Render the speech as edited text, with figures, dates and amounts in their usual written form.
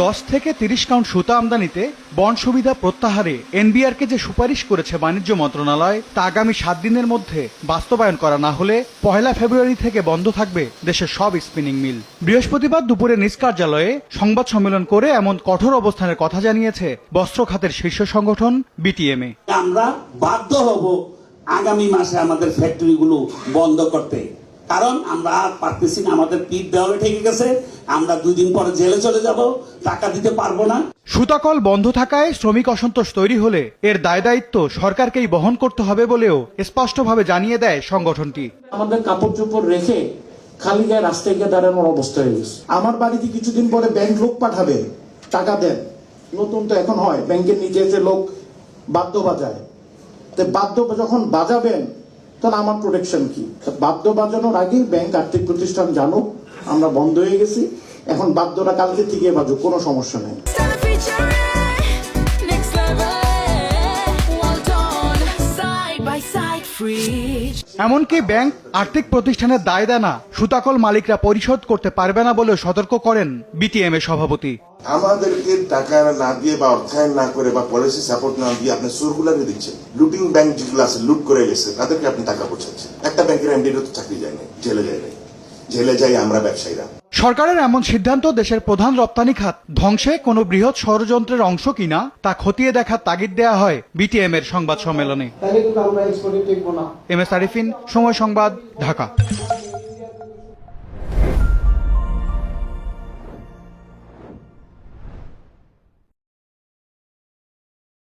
10 থেকে 30 কাউন্ট সুতা আমদানিতে বন্ড সুবিধা প্রত্যাহারে এনবিআরকে যে সুপারিশ করেছে বাণিজ্য মন্ত্রণালয় তা আগামী 7 দিনের মধ্যে বাস্তবায়ন করা না হলে 1 ফেব্রুয়ারি থেকে বন্ধ থাকবে দেশের সব স্পিনিং মিল। বৃহস্পতিবার দুপুরে নিজ কার্যালয়ে সংবাদ সম্মেলন করে এমন কঠোর অবস্থানের কথা জানিয়েছে বস্ত্র খাতের শীর্ষ সংগঠন বিটিএমএ। আমরা বাধ্য হব আগামী মাসে আমাদের ফ্যাক্টরিগুলো বন্ধ করতে, কারণ আমরা আর পারতেছি না, আমাদের পিঠ দেওয়ালে ঠেকে গেছে। আমরা 2 দিন পরে জেলে চলে যাব, টাকা দিতে পারবো না। সুতাকল বন্ধ থাকায় শ্রমিক অসন্তোষ তৈরি হলে এর দায় দায়িত্ব সরকারকেই বহন করতে হবে বলেও স্পষ্টভাবে জানিয়ে দেয় সংগঠনটি। আমাদের কাপড় চোপড় রেখে খালি গায়ে রাস্তায় গিয়ে দাঁড়ানোর অবস্থা হয়ে গেছে। আমার বাড়িতে কিছুদিন পরে ব্যাংক লোক পাঠাবে, টাকা দেন। নতুন তো এখন হয় ব্যাংকের নিচে যে লোক বাদ্য বাজায়, তো বাদ্য যখন বাজাবেন তাহলে আমার প্রোটেকশন কি? বাদ্য বাজানোর আগেই ব্যাংক আর্থিক প্রতিষ্ঠান জানুক আমরা বন্ধ হয়ে গেছি, এখন বাদ্যটা কালকে থেকে বাজুক, কোনো সমস্যা নেই। এমনকি ব্যাংক আর্থিক প্রতিষ্ঠানের দায় দেনা সুতাকল মালিকরা পরিশোধ করতে পারবে না বলেও সতর্ক করেন বিটিএমএ সভাপতি। আমাদেরকে টাকা না দিয়ে বা অর্থায়ন না করে বা পলিসি সাপোর্ট না দিয়ে আপনি সার্কুলারে দিচ্ছেন, লুটিং ব্যাংক যেগুলো আছে লুট করে গেছে তাদেরকে আপনি টাকা পৌঁছাচ্ছেন। একটা ব্যাংকের এমডিরও তো চাকরি যায় না, জেলে যায় নাই, জেলে যাই আমরা ব্যবসায়ীরা। সরকারের এমন সিদ্ধান্ত দেশের প্রধান রপ্তানি খাত ধ্বংসে কোনো বৃহৎ ষড়যন্ত্রের অংশ কিনা তা খতিয়ে দেখার তাগিদ দেয়া হয় বিটিএম এর সংবাদ সম্মেলনে। এম এস আরিফিন, সময় সংবাদ, ঢাকা।